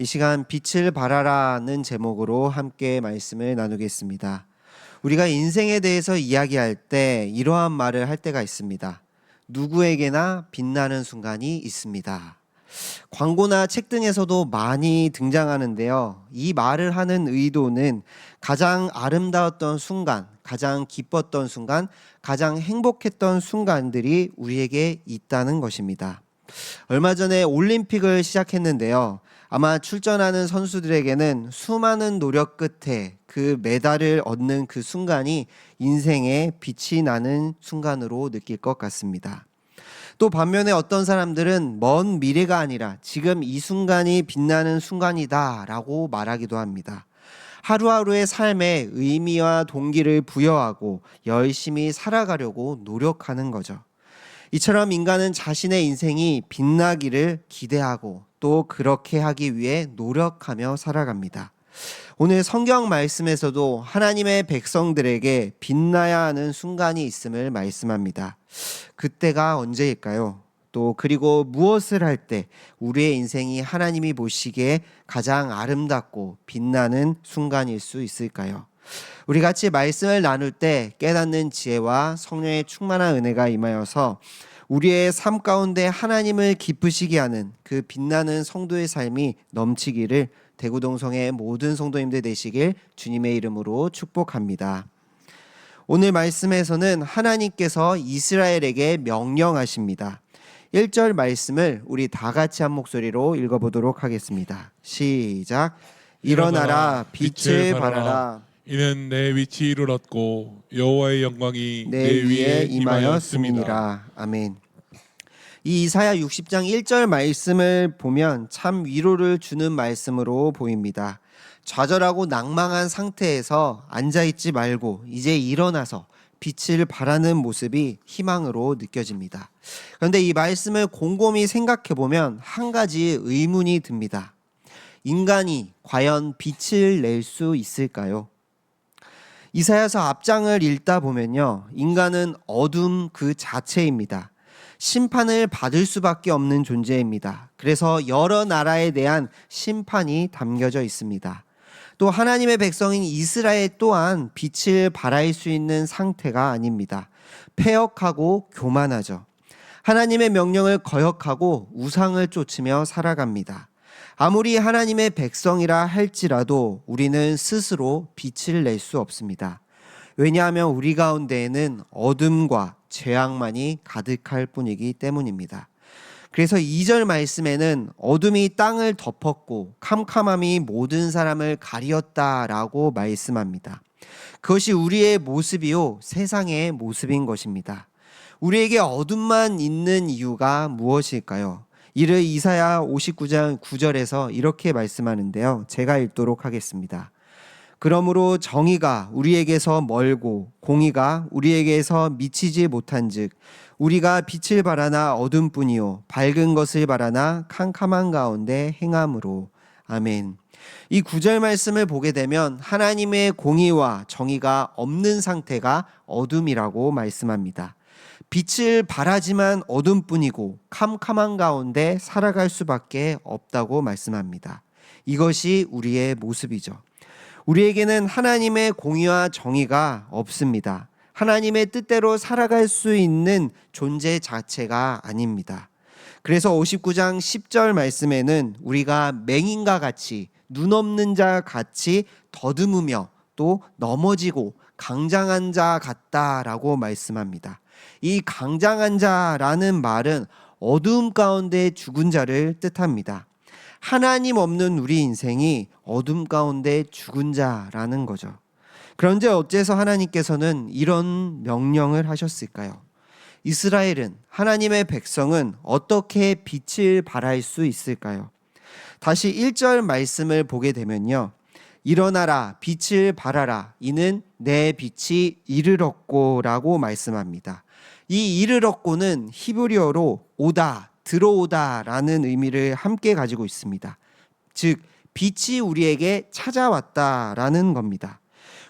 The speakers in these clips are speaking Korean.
이 시간 빛을 발하라는 제목으로 함께 말씀을 나누겠습니다. 우리가 인생에 대해서 이야기할 때 이러한 말을 할 때가 있습니다. 누구에게나 빛나는 순간이 있습니다. 광고나 책 등에서도 많이 등장하는데요. 이 말을 하는 의도는 가장 아름다웠던 순간, 가장 기뻤던 순간, 가장 행복했던 순간들이 우리에게 있다는 것입니다. 얼마 전에 올림픽을 시작했는데요. 아마 출전하는 선수들에게는 수많은 노력 끝에 그 메달을 얻는 그 순간이 인생에 빛이 나는 순간으로 느낄 것 같습니다. 또 반면에 어떤 사람들은 먼 미래가 아니라 지금 이 순간이 빛나는 순간이다 라고 말하기도 합니다. 하루하루의 삶에 의미와 동기를 부여하고 열심히 살아가려고 노력하는 거죠. 이처럼 인간은 자신의 인생이 빛나기를 기대하고 또 그렇게 하기 위해 노력하며 살아갑니다. 오늘 성경 말씀에서도 하나님의 백성들에게 빛나야 하는 순간이 있음을 말씀합니다. 그때가 언제일까요? 또 그리고 무엇을 할 때 우리의 인생이 하나님이 보시기에 가장 아름답고 빛나는 순간일 수 있을까요? 우리 같이 말씀을 나눌 때 깨닫는 지혜와 성령의 충만한 은혜가 임하여서 우리의 삶 가운데 하나님을 기쁘시게 하는 그 빛나는 성도의 삶이 넘치기를 대구동성의 모든 성도님들 되시길 주님의 이름으로 축복합니다. 오늘 말씀에서는 하나님께서 이스라엘에게 명령하십니다. 1절 말씀을 우리 다 같이 한 목소리로 읽어보도록 하겠습니다. 시작. 일어나라 빛을 발하라. 이는 내 위치를 얻고 여호와의 영광이 내 위에 임하였음이니라. 아멘. 이 이사야 60장 1절 말씀을 보면 참 위로를 주는 말씀으로 보입니다. 좌절하고 낭망한 상태에서 앉아있지 말고 이제 일어나서 빛을 발하는 모습이 희망으로 느껴집니다. 그런데 이 말씀을 곰곰이 생각해 보면 한 가지 의문이 듭니다. 인간이 과연 빛을 낼 수 있을까요? 이사야서 앞장을 읽다 보면요, 인간은 어둠 그 자체입니다. 심판을 받을 수밖에 없는 존재입니다. 그래서 여러 나라에 대한 심판이 담겨져 있습니다. 또 하나님의 백성인 이스라엘 또한 빛을 발할 수 있는 상태가 아닙니다. 패역하고 교만하죠. 하나님의 명령을 거역하고 우상을 쫓으며 살아갑니다. 아무리 하나님의 백성이라 할지라도 우리는 스스로 빛을 낼 수 없습니다. 왜냐하면 우리 가운데에는 어둠과 죄악만이 가득할 뿐이기 때문입니다. 그래서 2절 말씀에는 어둠이 땅을 덮었고 캄캄함이 모든 사람을 가리었다라고 말씀합니다. 그것이 우리의 모습이요 세상의 모습인 것입니다. 우리에게 어둠만 있는 이유가 무엇일까요? 이를 이사야 59장 9절에서 이렇게 말씀하는데요. 제가 읽도록 하겠습니다. 그러므로 정의가 우리에게서 멀고 공의가 우리에게서 미치지 못한즉 우리가 빛을 바라나 어둠뿐이요 밝은 것을 바라나 캄캄한 가운데 행함으로. 아멘. 이 9절 말씀을 보게 되면 하나님의 공의와 정의가 없는 상태가 어둠이라고 말씀합니다. 빛을 발하지만 어둠뿐이고 캄캄한 가운데 살아갈 수밖에 없다고 말씀합니다. 이것이 우리의 모습이죠. 우리에게는 하나님의 공의와 정의가 없습니다. 하나님의 뜻대로 살아갈 수 있는 존재 자체가 아닙니다. 그래서 59장 10절 말씀에는 우리가 맹인과 같이 눈 없는 자 같이 더듬으며 또 넘어지고 강장한 자 같다라고 말씀합니다. 이 강장한 자라는 말은 어두움 가운데 죽은 자를 뜻합니다. 하나님 없는 우리 인생이 어둠 가운데 죽은 자라는 거죠. 그런데 어째서 하나님께서는 이런 명령을 하셨을까요? 이스라엘은, 하나님의 백성은 어떻게 빛을 발할 수 있을까요? 다시 1절 말씀을 보게 되면요, 일어나라 빛을 발하라 이는 내 빛이 이르렀고 라고 말씀합니다. 이 이르렀고는 히브리어로 오다, 들어오다 라는 의미를 함께 가지고 있습니다. 즉 빛이 우리에게 찾아왔다라는 겁니다.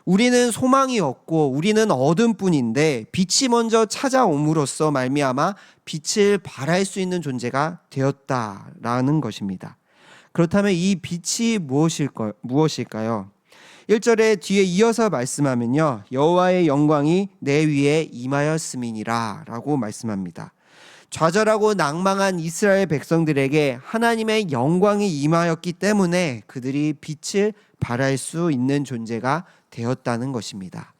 우리는 소망이 없고 우리는 어둠뿐인데 빛이 먼저 찾아옴으로써 말미암아 빛을 발할 수 있는 존재가 되었다라는 것입니다. 그렇다면 이 빛이 무엇일까요? 1절에 뒤에 이어서 말씀하면요, 여호와의 영광이 내 위에 임하였음이니라 라고 말씀합니다. 좌절하고 낭망한 이스라엘 백성들에게 하나님의 영광이 임하였기 때문에 그들이 빛을 발할 수 있는 존재가 되었다는 것입니다.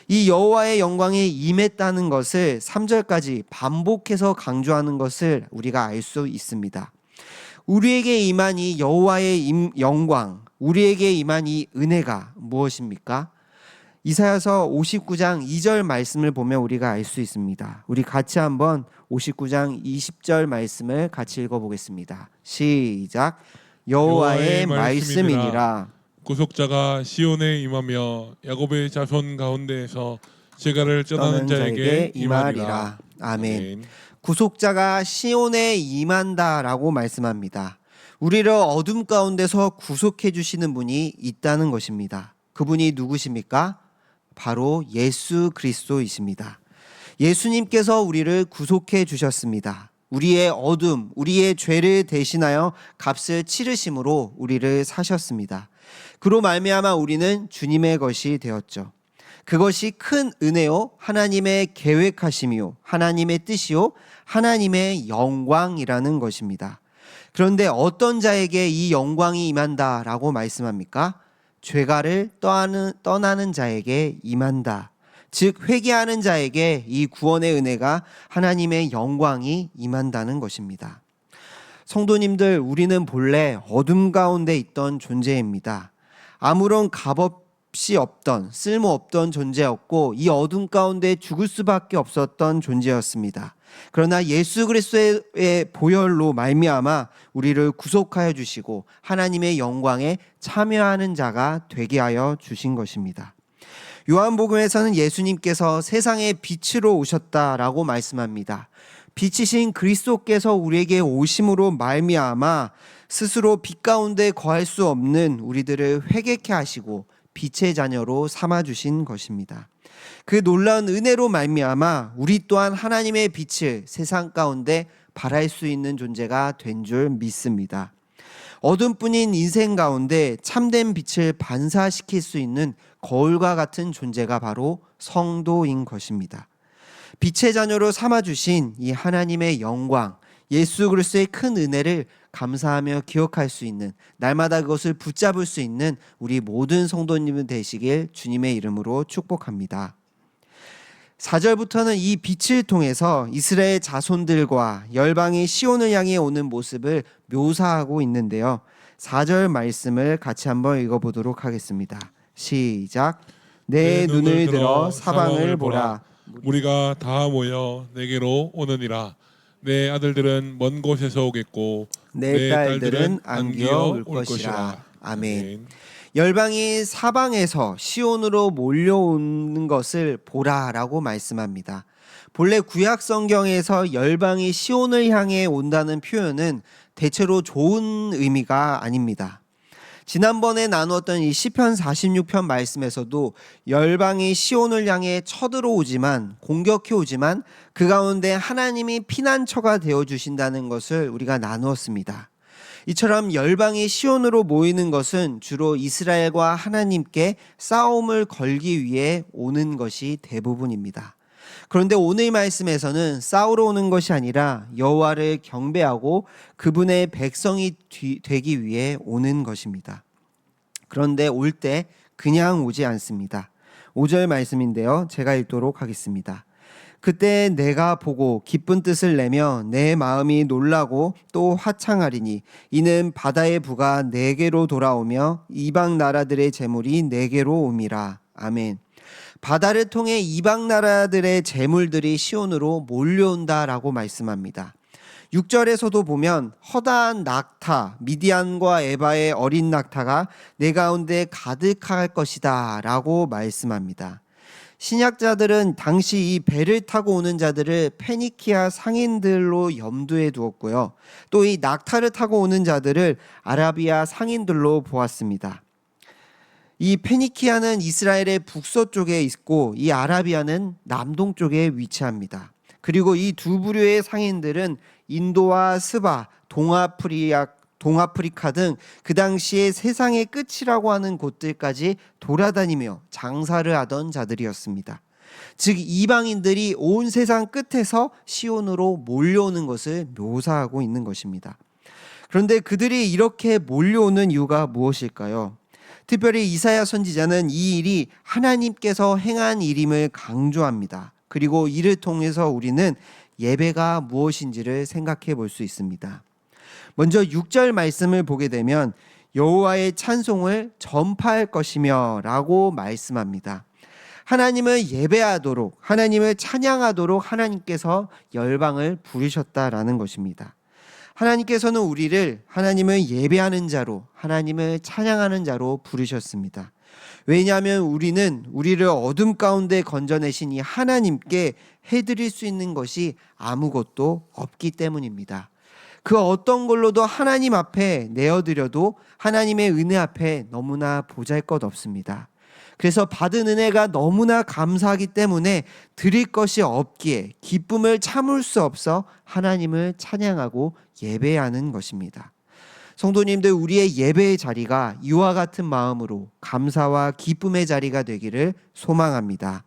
이 여호와의 영광이 임했다는 것을 3절까지 반복해서 강조하는 것을 우리가 알 수 있습니다. 우리에게 임한 이 여호와의 영광, 우리에게 임한 이 은혜가 무엇입니까? 이사야서 59장 2절 말씀을 보면 우리가 알 수 있습니다. 우리 같이 한번 59장 20절 말씀을 같이 읽어보겠습니다. 시작. 여호와의 말씀이니라. 구속자가 시온에 임하며 야곱의 자손 가운데에서 재갈을 떠나는 자에게 임하리라. 아멘. 구속자가 시온에 임한다라고 말씀합니다. 우리를 어둠 가운데서 구속해 주시는 분이 있다는 것입니다. 그분이 누구십니까? 바로 예수 그리스도이십니다. 예수님께서 우리를 구속해 주셨습니다. 우리의 어둠, 우리의 죄를 대신하여 값을 치르심으로 우리를 사셨습니다. 그로 말미암아 우리는 주님의 것이 되었죠. 그것이 큰 은혜요, 하나님의 계획하심이요, 하나님의 뜻이요, 하나님의 영광이라는 것입니다. 그런데 어떤 자에게 이 영광이 임한다라고 말씀합니까? 죄가를 떠나는 자에게 임한다. 즉 회개하는 자에게 이 구원의 은혜가, 하나님의 영광이 임한다는 것입니다. 성도님들, 우리는 본래 어둠 가운데 있던 존재입니다. 아무런 값없이 없던, 쓸모없던 존재였고 이 어둠 가운데 죽을 수밖에 없었던 존재였습니다. 그러나 예수 그리스도의 보혈로 말미암아 우리를 구속하여 주시고 하나님의 영광에 참여하는 자가 되게 하여 주신 것입니다. 요한복음에서는 예수님께서 세상의 빛으로 오셨다라고 말씀합니다. 빛이신 그리스도께서 우리에게 오심으로 말미암아 스스로 빛 가운데 거할 수 없는 우리들을 회개케 하시고 빛의 자녀로 삼아 주신 것입니다. 그 놀라운 은혜로 말미암아 우리 또한 하나님의 빛을 세상 가운데 발할 수 있는 존재가 된 줄 믿습니다. 어둠뿐인 인생 가운데 참된 빛을 반사시킬 수 있는 거울과 같은 존재가 바로 성도인 것입니다. 빛의 자녀로 삼아주신 이 하나님의 영광, 예수 그리스도의 큰 은혜를 감사하며 기억할 수 있는, 날마다 그것을 붙잡을 수 있는 우리 모든 성도님들 되시길 주님의 이름으로 축복합니다. 4절부터는 이 빛을 통해서 이스라엘 자손들과 열방이 시온을 향해 오는 모습을 묘사하고 있는데요. 4절 말씀을 같이 한번 읽어보도록 하겠습니다. 시작. 내 눈을 들어 사방을 보라. 우리가 다 모여 내게로 오느니라. 내 아들들은 먼 곳에서 오겠고 내 딸들은 안기어 올 것이라. 아멘. 열방이 사방에서 시온으로 몰려오는 것을 보라라고 말씀합니다. 본래 구약 성경에서 열방이 시온을 향해 온다는 표현은 대체로 좋은 의미가 아닙니다. 지난번에 나누었던 이 시편 46편 말씀에서도 열방이 시온을 향해 쳐들어오지만, 공격해 오지만 그 가운데 하나님이 피난처가 되어 주신다는 것을 우리가 나누었습니다. 이처럼 열방이 시온으로 모이는 것은 주로 이스라엘과 하나님께 싸움을 걸기 위해 오는 것이 대부분입니다. 그런데 오늘 말씀에서는 싸우러 오는 것이 아니라 여호와를 경배하고 그분의 백성이 되기 위해 오는 것입니다. 그런데 올 때 그냥 오지 않습니다. 5절 말씀인데요, 제가 읽도록 하겠습니다. 그때 내가 보고 기쁜 뜻을 내며 내 마음이 놀라고 또 화창하리니 이는 바다의 부가 내게로 돌아오며 이방 나라들의 재물이 내게로 옴이라. 아멘. 바다를 통해 이방 나라들의 재물들이 시온으로 몰려온다라고 말씀합니다. 6절에서도 보면 허다한 낙타, 미디안과 에바의 어린 낙타가 내 가운데 가득할 것이다 라고 말씀합니다. 신약자들은 당시 이 배를 타고 오는 자들을 페니키아 상인들로 염두에 두었고요. 또 이 낙타를 타고 오는 자들을 아라비아 상인들로 보았습니다. 이 페니키아는 이스라엘의 북서쪽에 있고 이 아라비아는 남동쪽에 위치합니다. 그리고 이 두 부류의 상인들은 인도와 스바, 동아프리카 동아프리카 등 그 당시에 세상의 끝이라고 하는 곳들까지 돌아다니며 장사를 하던 자들이었습니다. 즉 이방인들이 온 세상 끝에서 시온으로 몰려오는 것을 묘사하고 있는 것입니다. 그런데 그들이 이렇게 몰려오는 이유가 무엇일까요? 특별히 이사야 선지자는 이 일이 하나님께서 행한 일임을 강조합니다. 그리고 이를 통해서 우리는 예배가 무엇인지를 생각해 볼 수 있습니다. 먼저 6절 말씀을 보게 되면 여호와의 찬송을 전파할 것이며 라고 말씀합니다. 하나님을 예배하도록, 하나님을 찬양하도록 하나님께서 열방을 부르셨다라는 것입니다. 하나님께서는 우리를 하나님을 예배하는 자로, 하나님을 찬양하는 자로 부르셨습니다. 왜냐하면 우리를 어둠 가운데 건져내신 이 하나님께 해드릴 수 있는 것이 아무것도 없기 때문입니다. 그 어떤 걸로도 하나님 앞에 내어드려도 하나님의 은혜 앞에 너무나 보잘것없습니다. 그래서 받은 은혜가 너무나 감사하기 때문에 드릴 것이 없기에 기쁨을 참을 수 없어 하나님을 찬양하고 예배하는 것입니다. 성도님들, 우리의 예배의 자리가 이와 같은 마음으로 감사와 기쁨의 자리가 되기를 소망합니다.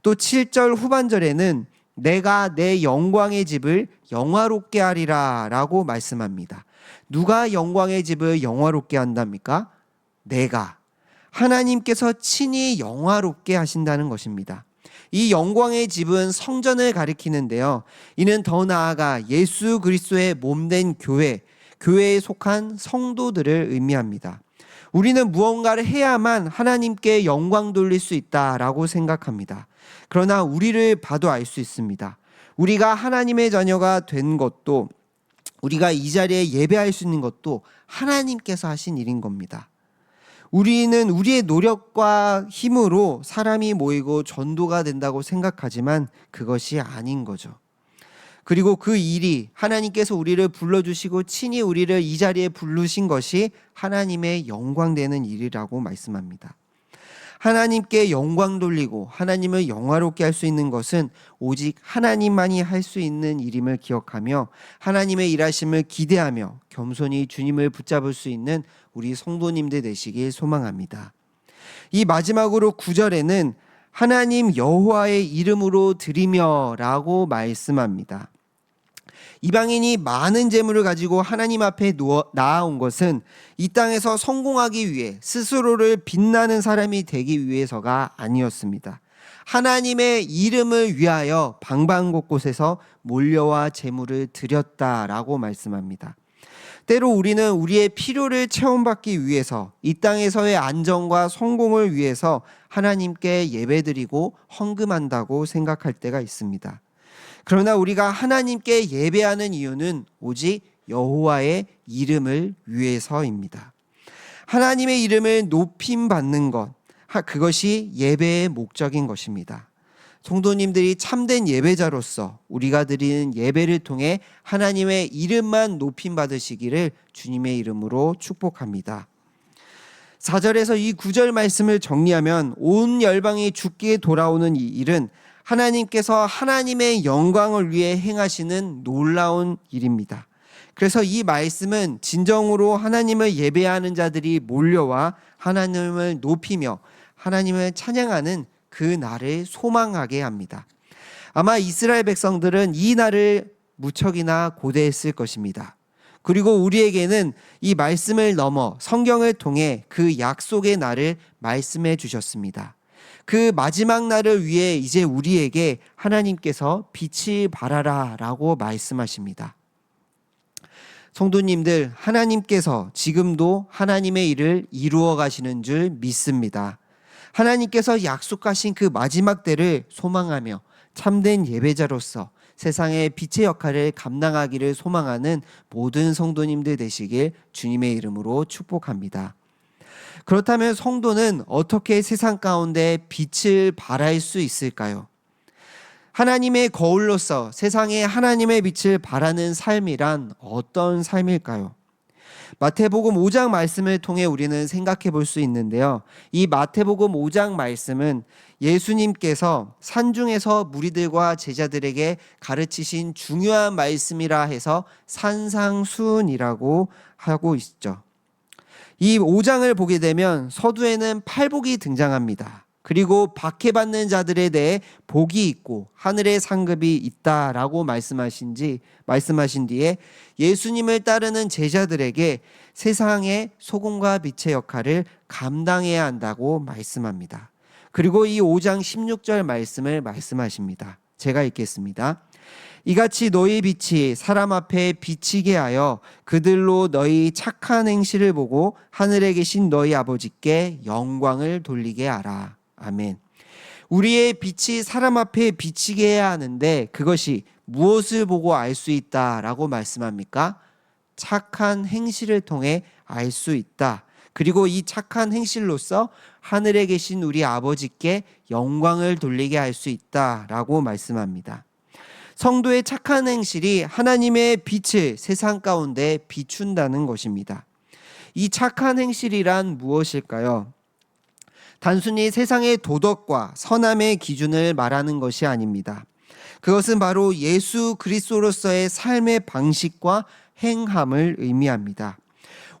또 7절 후반절에는 내가 내 영광의 집을 영화롭게 하리라 라고 말씀합니다. 누가 영광의 집을 영화롭게 한답니까? 내가. 하나님께서 친히 영화롭게 하신다는 것입니다. 이 영광의 집은 성전을 가리키는데요. 이는 더 나아가 예수 그리스도의 몸된 교회에 속한 성도들을 의미합니다. 우리는 무언가를 해야만 하나님께 영광 돌릴 수 있다라고 생각합니다. 그러나 우리를 봐도 알 수 있습니다. 우리가 하나님의 자녀가 된 것도, 우리가 이 자리에 예배할 수 있는 것도 하나님께서 하신 일인 겁니다. 우리는 우리의 노력과 힘으로 사람이 모이고 전도가 된다고 생각하지만 그것이 아닌 거죠. 그리고 그 일이 하나님께서 우리를 불러주시고 친히 우리를 이 자리에 부르신 것이 하나님의 영광되는 일이라고 말씀합니다. 하나님께 영광 돌리고 하나님을 영화롭게 할 수 있는 것은 오직 하나님만이 할 수 있는 일임을 기억하며 하나님의 일하심을 기대하며 겸손히 주님을 붙잡을 수 있는 우리 성도님들 되시길 소망합니다. 이 마지막으로 9절에는 하나님 여호와의 이름으로 드리며 라고 말씀합니다. 이방인이 많은 재물을 가지고 하나님 앞에 나아온 것은 이 땅에서 성공하기 위해 스스로를 빛나는 사람이 되기 위해서가 아니었습니다. 하나님의 이름을 위하여 방방곳곳에서 몰려와 재물을 드렸다라고 말씀합니다. 때로 우리는 우리의 필요를 체험받기 위해서 이 땅에서의 안정과 성공을 위해서 하나님께 예배드리고 헌금한다고 생각할 때가 있습니다. 그러나 우리가 하나님께 예배하는 이유는 오직 여호와의 이름을 위해서입니다. 하나님의 이름을 높임받는 것, 그것이 예배의 목적인 것입니다. 성도님들이 참된 예배자로서 우리가 드리는 예배를 통해 하나님의 이름만 높임받으시기를 주님의 이름으로 축복합니다. 4절에서 이 9절 말씀을 정리하면 온 열방이 주께 돌아오는 이 일은 하나님께서 하나님의 영광을 위해 행하시는 놀라운 일입니다. 그래서 이 말씀은 진정으로 하나님을 예배하는 자들이 몰려와 하나님을 높이며 하나님을 찬양하는 그 날을 소망하게 합니다. 아마 이스라엘 백성들은 이 날을 무척이나 고대했을 것입니다. 그리고 우리에게는 이 말씀을 넘어 성경을 통해 그 약속의 날을 말씀해 주셨습니다. 그 마지막 날을 위해 이제 우리에게 하나님께서 빛을 발하라 라고 말씀하십니다. 성도님들, 하나님께서 지금도 하나님의 일을 이루어 가시는 줄 믿습니다. 하나님께서 약속하신 그 마지막 때를 소망하며 참된 예배자로서 세상의 빛의 역할을 감당하기를 소망하는 모든 성도님들 되시길 주님의 이름으로 축복합니다. 그렇다면 성도는 어떻게 세상 가운데 빛을 발할 수 있을까요? 하나님의 거울로서 세상에 하나님의 빛을 발하는 삶이란 어떤 삶일까요? 마태복음 5장 말씀을 통해 우리는 생각해 볼 수 있는데요. 이 마태복음 5장 말씀은 예수님께서 산중에서 무리들과 제자들에게 가르치신 중요한 말씀이라 해서 산상수훈이라고 하고 있죠. 이 5장을 보게 되면 서두에는 팔복이 등장합니다. 그리고 박해받는 자들에 대해 복이 있고 하늘의 상급이 있다라고 말씀하신 뒤에 예수님을 따르는 제자들에게 세상의 소금과 빛의 역할을 감당해야 한다고 말씀합니다. 그리고 이 5장 16절 말씀을 말씀하십니다. 제가 읽겠습니다. 이같이 너희 빛이 사람 앞에 비치게 하여 그들로 너희 착한 행실을 보고 하늘에 계신 너희 아버지께 영광을 돌리게 하라. 아멘. 우리의 빛이 사람 앞에 비치게 해야 하는데 그것이 무엇을 보고 알 수 있다라고 말씀합니까? 착한 행실을 통해 알 수 있다. 그리고 이 착한 행실로서 하늘에 계신 우리 아버지께 영광을 돌리게 할 수 있다라고 말씀합니다. 성도의 착한 행실이 하나님의 빛을 세상 가운데 비춘다는 것입니다. 이 착한 행실이란 무엇일까요? 단순히 세상의 도덕과 선함의 기준을 말하는 것이 아닙니다. 그것은 바로 예수 그리스도로서의 삶의 방식과 행함을 의미합니다.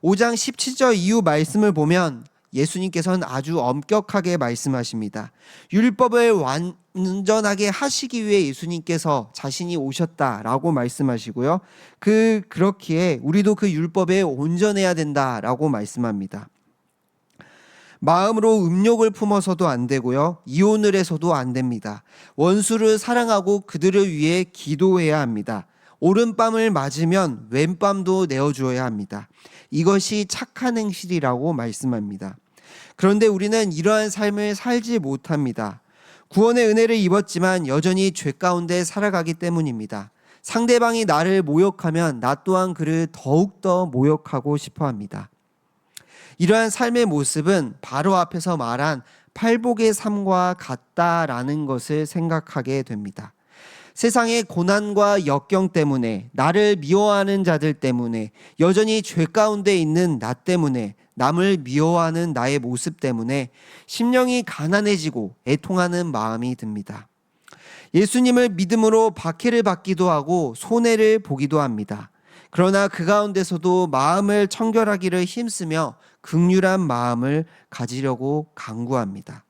5장 17절 이후 말씀을 보면 예수님께서는 아주 엄격하게 말씀하십니다. 율법을 완전하게 하시기 위해 예수님께서 자신이 오셨다라고 말씀하시고요. 그렇기에 우리도 그 율법에 온전해야 된다라고 말씀합니다. 마음으로 음욕을 품어서도 안 되고요. 이혼을 해서도 안 됩니다. 원수를 사랑하고 그들을 위해 기도해야 합니다. 오른밤을 맞으면 왼밤도 내어주어야 합니다. 이것이 착한 행실이라고 말씀합니다. 그런데 우리는 이러한 삶을 살지 못합니다. 구원의 은혜를 입었지만 여전히 죄 가운데 살아가기 때문입니다. 상대방이 나를 모욕하면 나 또한 그를 더욱더 모욕하고 싶어 합니다. 이러한 삶의 모습은 바로 앞에서 말한 팔복의 삶과 같다라는 것을 생각하게 됩니다. 세상의 고난과 역경 때문에, 나를 미워하는 자들 때문에, 여전히 죄 가운데 있는 나 때문에, 남을 미워하는 나의 모습 때문에 심령이 가난해지고 애통하는 마음이 듭니다. 예수님을 믿음으로 박해를 받기도 하고 손해를 보기도 합니다. 그러나 그 가운데서도 마음을 청결하기를 힘쓰며 긍휼한 마음을 가지려고 간구합니다.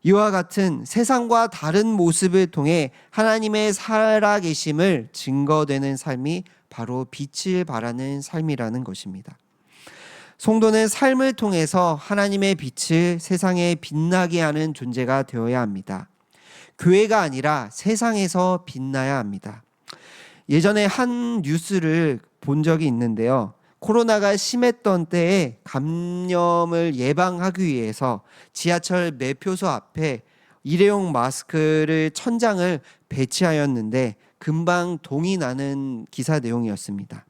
이와 같은 세상과 다른 모습을 통해 하나님의 살아계심을 증거되는 삶이 바로 빛을 발하는 삶이라는 것입니다. 성도는 삶을 통해서 하나님의 빛을 세상에 빛나게 하는 존재가 되어야 합니다. 교회가 아니라 세상에서 빛나야 합니다. 예전에 한 뉴스를 본 적이 있는데요. 코로나가 심했던 때에 감염을 예방하기 위해서 지하철 매표소 앞에 일회용 마스크를 천장을 배치하였는데 금방 동이 나는 기사 내용이었습니다.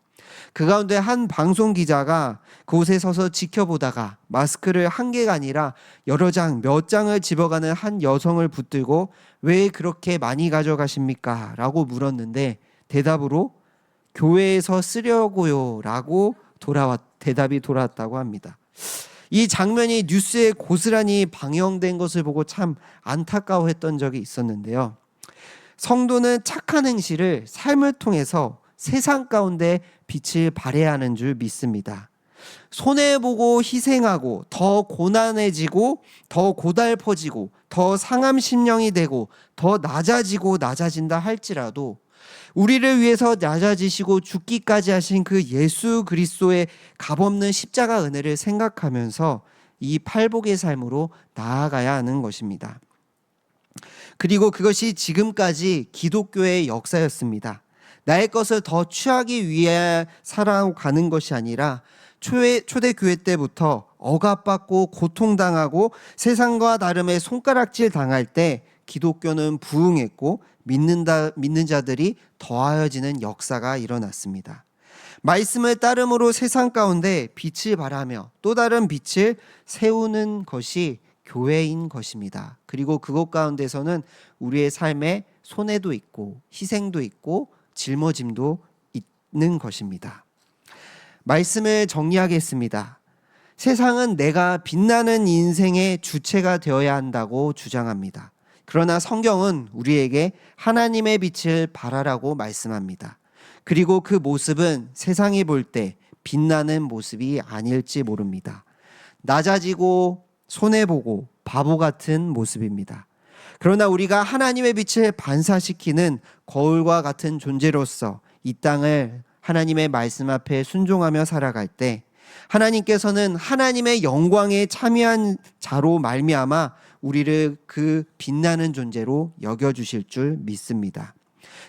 그 가운데 한 방송 기자가 그곳에 서서 지켜보다가 마스크를 한 개가 아니라 여러 장, 몇 장을 집어가는 한 여성을 붙들고 왜 그렇게 많이 가져가십니까? 라고 물었는데 대답으로 교회에서 쓰려고요 라고 대답이 돌아왔다고 합니다. 이 장면이 뉴스에 고스란히 방영된 것을 보고 참 안타까워했던 적이 있었는데요. 성도는 착한 행실을 삶을 통해서 세상 가운데 빛을 발해야 하는 줄 믿습니다. 손해보고 희생하고 더 고난해지고 더 고달퍼지고 더 상함 심령이 되고 더 낮아진다 할지라도 우리를 위해서 낮아지시고 죽기까지 하신 그 예수 그리스도의 값없는 십자가 은혜를 생각하면서 이 팔복의 삶으로 나아가야 하는 것입니다. 그리고 그것이 지금까지 기독교의 역사였습니다. 나의 것을 더 취하기 위해 살아가는 것이 아니라 초대교회 때부터 억압받고 고통당하고 세상과 다름의 손가락질 당할 때 기독교는 부흥했고 믿는 자들이 더하여지는 역사가 일어났습니다. 말씀을 따름으로 세상 가운데 빛을 발하며 또 다른 빛을 세우는 것이 교회인 것입니다. 그리고 그것 가운데서는 우리의 삶에 손해도 있고 희생도 있고 짊어짐도 있는 것입니다. 말씀을 정리하겠습니다. 세상은 내가 빛나는 인생의 주체가 되어야 한다고 주장합니다. 그러나 성경은 우리에게 하나님의 빛을 발하라고 말씀합니다. 그리고 그 모습은 세상이 볼 때 빛나는 모습이 아닐지 모릅니다. 낮아지고 손해보고 바보 같은 모습입니다. 그러나 우리가 하나님의 빛을 반사시키는 거울과 같은 존재로서 이 땅을 하나님의 말씀 앞에 순종하며 살아갈 때 하나님께서는 하나님의 영광에 참여한 자로 말미암아 우리를 그 빛나는 존재로 여겨주실 줄 믿습니다.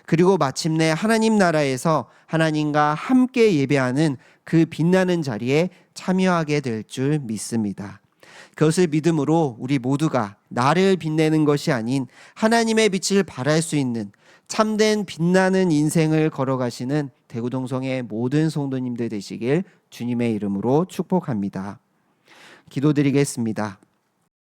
그리고 마침내 하나님 나라에서 하나님과 함께 예배하는 그 빛나는 자리에 참여하게 될 줄 믿습니다. 그것을 믿음으로 우리 모두가 나를 빛내는 것이 아닌 하나님의 빛을 발할 수 있는 참된 빛나는 인생을 걸어가시는 대구동성의 모든 성도님들 되시길 주님의 이름으로 축복합니다. 기도드리겠습니다.